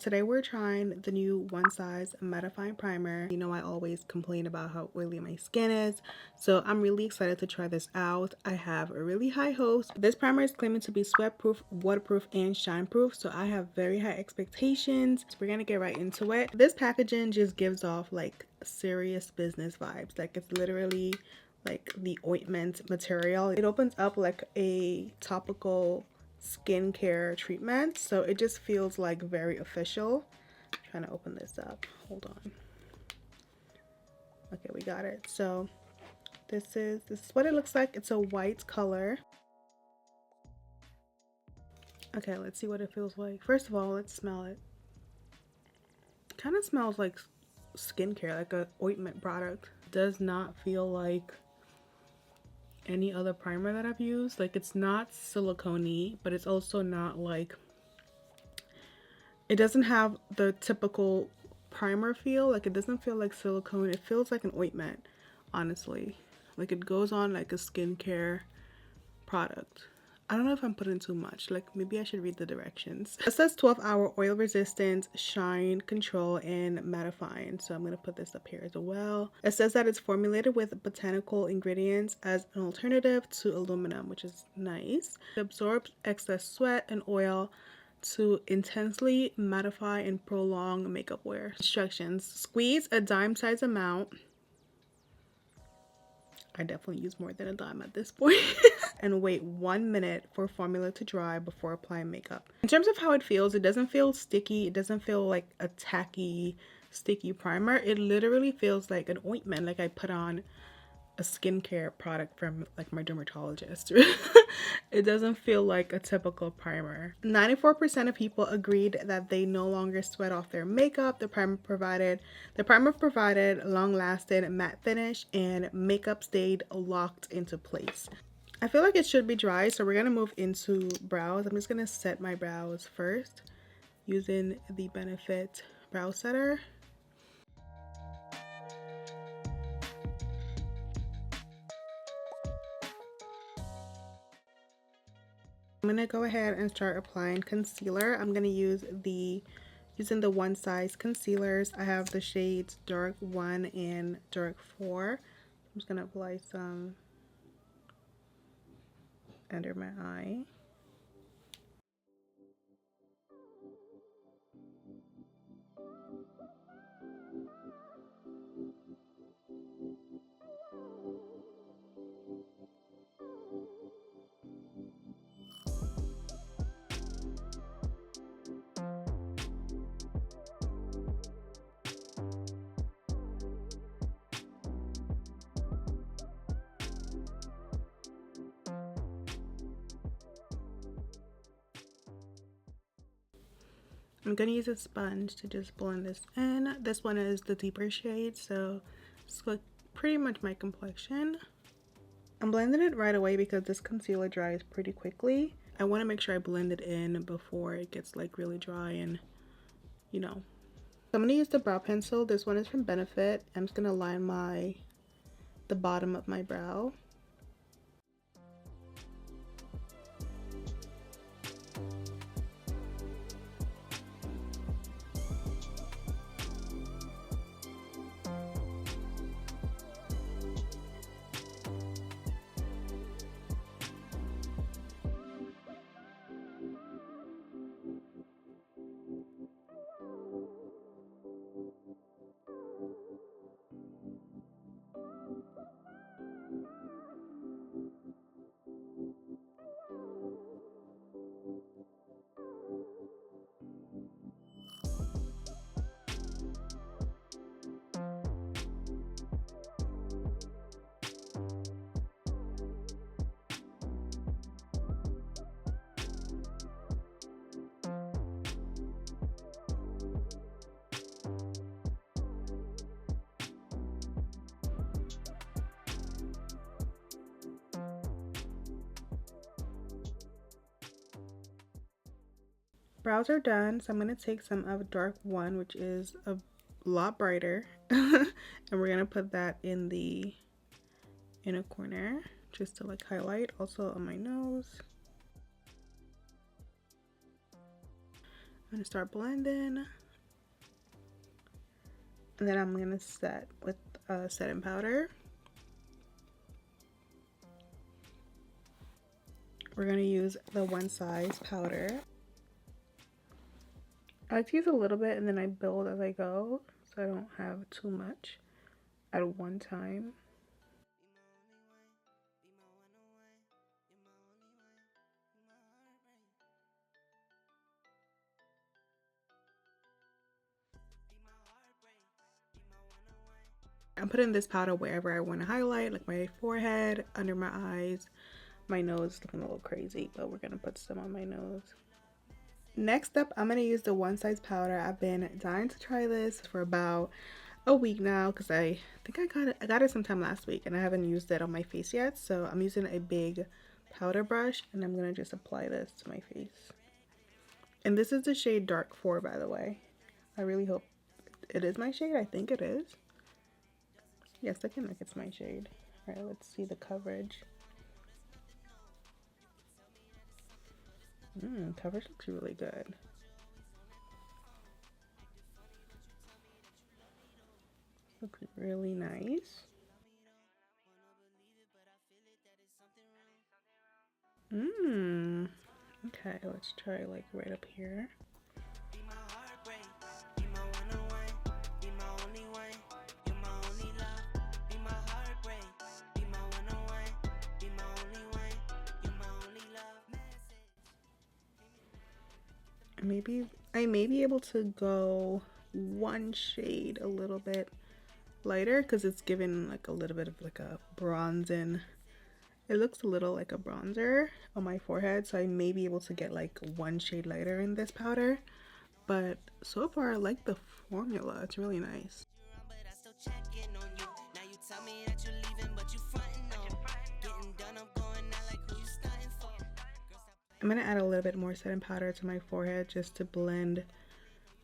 Today we're trying the new One Size Mattifying Primer. You know I always complain about how oily my skin is, so I'm really excited to try this out. I have a really high hopes. This primer is claiming to be sweat proof, waterproof, and shine proof, so I have very high expectations. So we're gonna get right into it. This packaging just gives off like serious business vibes. Like it's literally like the ointment material. It opens up like a topical skincare treatment, so it just feels like very official. I'm trying to open this up, hold on. Okay, we got it. So this is what it looks like. It's a white color. Okay, let's see what it feels like. First of all, let's smell it. Kind of smells like skincare, like a ointment product. Does not feel like any other primer that I've used. Like it's not silicone-y, but it's also not like, it doesn't have the typical primer feel. Like it doesn't feel like silicone. It feels like an ointment, honestly. Like it goes on like a skincare product. I don't know if I'm putting too much. Like maybe I should read the directions. It says 12-hour oil resistance, shine control, and mattifying. So I'm gonna put this up here as well. It says that it's formulated with botanical ingredients as an alternative to aluminum, which is nice. It absorbs excess sweat and oil to intensely mattify and prolong makeup wear. Instructions: squeeze a dime-sized amount. I definitely use more than a dime at this point. And wait 1 minute for formula to dry before applying makeup. In terms of how it feels, it doesn't feel sticky. It doesn't feel like a tacky, sticky primer. It literally feels like an ointment, like I put on a skincare product from like my dermatologist. It doesn't feel like a typical primer. 94% of people agreed that they no longer sweat off their makeup. The primer provided long-lasting matte finish, and makeup stayed locked into place. I feel like it should be dry, so we're gonna move into brows. I'm just gonna set my brows first using the Benefit brow setter. I'm gonna go ahead and start applying concealer. I'm gonna use using the One Size concealers. I have the shades Dark 1 and Dark 4. I'm just gonna apply some under my eye. I'm gonna use a sponge to just blend this in. This one is the deeper shade, so it's like pretty much my complexion. I'm blending it right away because this concealer dries pretty quickly. I want to make sure I blend it in before it gets like really dry and, you know. So I'm gonna use the brow pencil. This one is from Benefit. I'm just gonna line the bottom of my brow. Brows are done, so I'm going to take some of Dark 1, which is a lot brighter, and we're going to put that in the inner corner just to like highlight, also on my nose. gonna start blending. And then I'm gonna set with setting powder. We're gonna use the one size powder. I like to use a little bit and then I build as I go, so I don't have too much at one time. I'm putting this powder wherever I want to highlight, like my forehead, under my eyes. My nose is looking a little crazy, but we're gonna put some on my nose. Next up, I'm gonna use the one size powder. I've been dying to try this for about a week now because I think I got it sometime last week and I haven't used it on my face yet. So I'm using a big powder brush and I'm gonna just apply this to my face. And this is the shade Dark 4, by the way. I really hope it is my shade. I think it is. Yes, looking like it's my shade. All right, let's see the coverage. Coverage looks really good. Looks really nice. Okay, let's try like right up here. Maybe I may be able to go one shade a little bit lighter because it's given like a little bit of like a bronzing. It looks a little like a bronzer on my forehead, so I may be able to get like one shade lighter in this powder. But so far I like the formula. It's really nice. I'm gonna add a little bit more setting powder to my forehead just to blend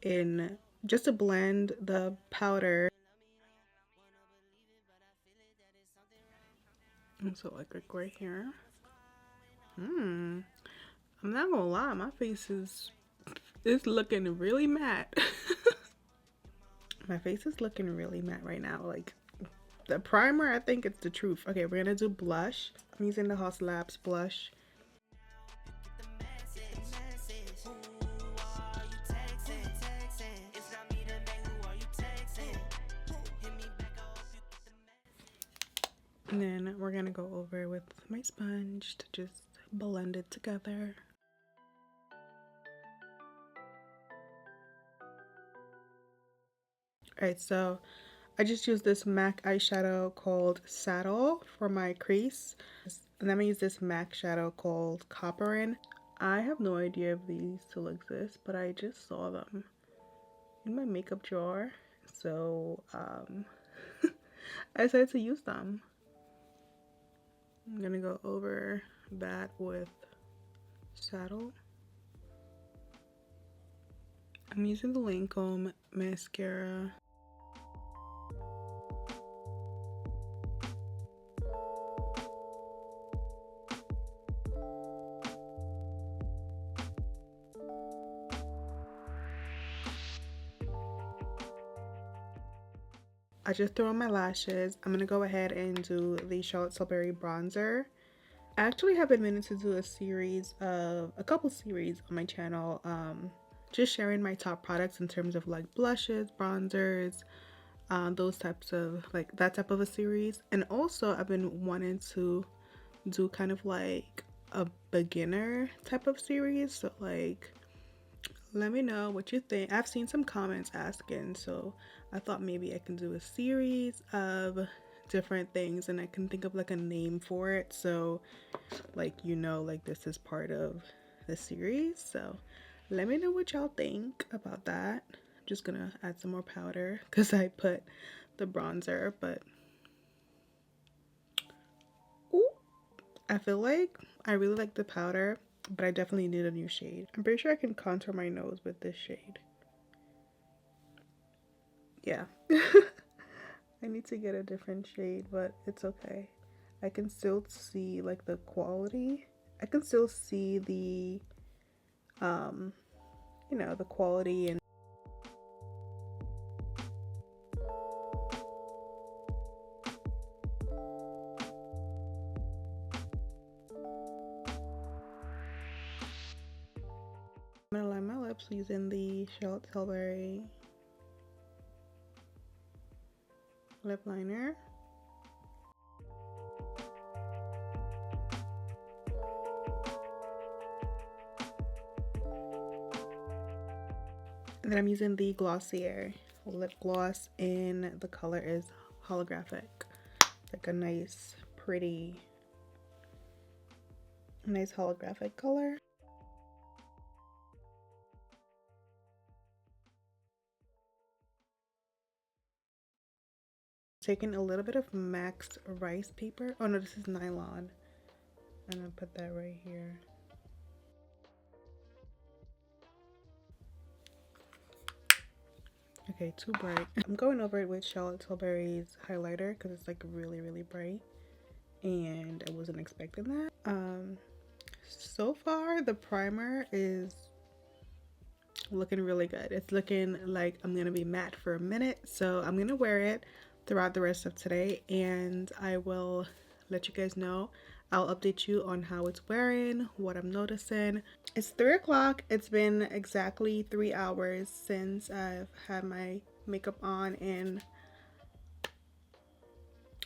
in, just to blend the powder. And so like right here. I'm not gonna lie, my face is looking really matte. My face is looking really matte right now. Like the primer, I think it's the truth. Okay, we're gonna do blush. I'm using the HAUS Labs blush. And then we're gonna go over with my sponge to just blend it together. Alright, so I just used this MAC eyeshadow called Saddle for my crease. And then I use this MAC shadow called Copperin. I have no idea if these still exist, but I just saw them in my makeup drawer. So I decided to use them. I'm gonna go over that with Saddle. I'm using the Lancôme mascara. I just threw on my lashes. I'm gonna go ahead and do the Charlotte Tilbury bronzer. I actually have been meaning to do a couple series on my channel, just sharing my top products in terms of like blushes, bronzers, those types of, like that type of a series. And also I've been wanting to do kind of like a beginner type of series, so like let me know what you think. I've seen some comments asking, so I thought maybe I can do a series of different things and I can think of like a name for it, so like like this is part of the series. So let me know what y'all think about that. I'm just gonna add some more powder because I put the bronzer, but ooh, I feel like I really like the powder, but I definitely need a new shade. I'm pretty sure I can contour my nose with this shade. Yeah. I need to get a different shade, but it's okay. I can still see like the quality. I can still see the you know, the quality. And I'm gonna line my lips using the Charlotte Tilbury lip liner. And then I'm using the Glossier lip gloss, and the color is holographic. Like a nice, pretty, nice holographic color. Taking a little bit of Max rice paper. Oh no, this is nylon. And I'll put that right here. Okay, too bright. I'm going over it with Charlotte Tilbury's highlighter because it's like really, really bright. And I wasn't expecting that. So far the primer is looking really good. It's looking like I'm gonna be matte for a minute. So I'm gonna wear it throughout the rest of today, and I will let you guys know. I'll update you on how it's wearing, what I'm noticing. It's 3 o'clock. It's been exactly 3 hours since I've had my makeup on, and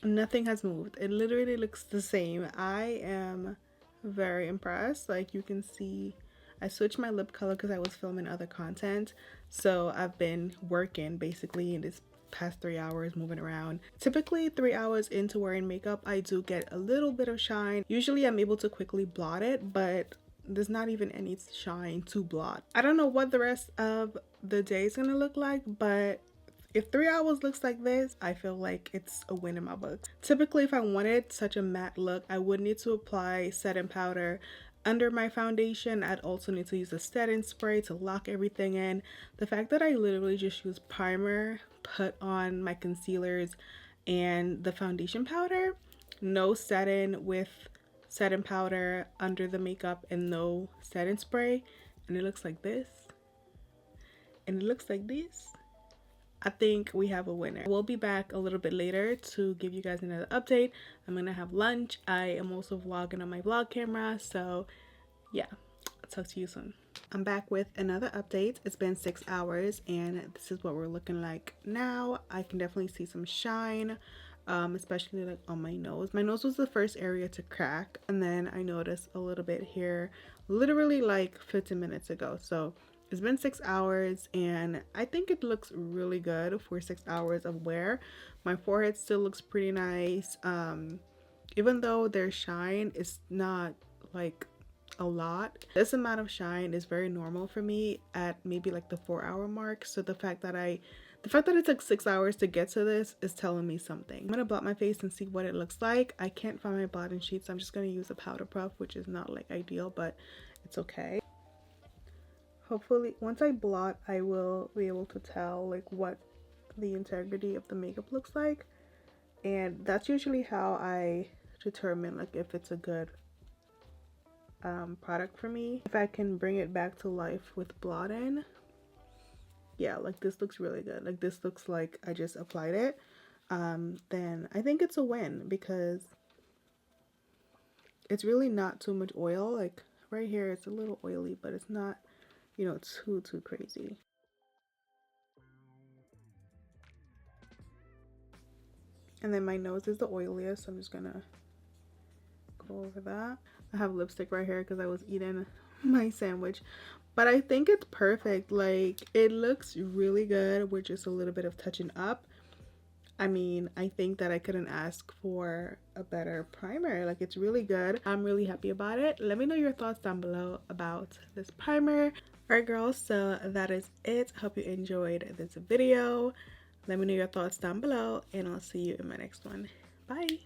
nothing has moved. It literally looks the same. I am very impressed. Like you can see, I switched my lip color because I was filming other content. So I've been working basically in this past 3 hours, moving around. Typically 3 hours into wearing makeup, I do get a little bit of shine. Usually I'm able to quickly blot it, but there's not even any shine to blot. I don't know what the rest of the day is gonna look like, but if 3 hours looks like this, I feel like it's a win in my book. Typically, if I wanted such a matte look, I would need to apply setting powder under my foundation. I'd also need to use a setting spray to lock everything in. The fact that I literally just use primer, put on my concealers and the foundation powder, no setting with setting powder under the makeup and no setting spray, and it looks like this, and it looks like this, I think we have a winner. We'll be back a little bit later to give you guys another update. I'm gonna have lunch. I am also vlogging on my vlog camera, so yeah, I'll talk to you soon. I'm back with another update. It's been 6 hours and this is what we're looking like now. I can definitely see some shine, especially like on my nose. My nose was the first area to crack, and then I noticed a little bit here literally like 15 minutes ago. So it's been 6 hours and I think it looks really good for 6 hours of wear. My forehead still looks pretty nice. Even though there's shine, it's not like a lot. This amount of shine is very normal for me at maybe like the 4-hour mark. So the fact that it took 6 hours to get to this is telling me something. I'm gonna blot my face and see what it looks like. I can't find my blotting sheet, so I'm just gonna use a powder puff, which is not like ideal, but it's okay. Hopefully once I blot, I will be able to tell like what the integrity of the makeup looks like, and that's usually how I determine like if it's a good product for me. If I can bring it back to life with blotting, yeah, like this looks really good. Like this looks like I just applied it. Then I think it's a win because it's really not too much oil. Like right here it's a little oily, but it's not, you know, too crazy. And then my nose is the oiliest, so I'm just gonna go over that. I have lipstick right here because I was eating my sandwich, but I think it's perfect. Like it looks really good with just a little bit of touching up. I mean, I think that I couldn't ask for a better primer. Like it's really good. I'm really happy about it. Let me know your thoughts down below about this primer. Alright girls, so that is it. Hope you enjoyed this video. Let me know your thoughts down below, and I'll see you in my next one. Bye!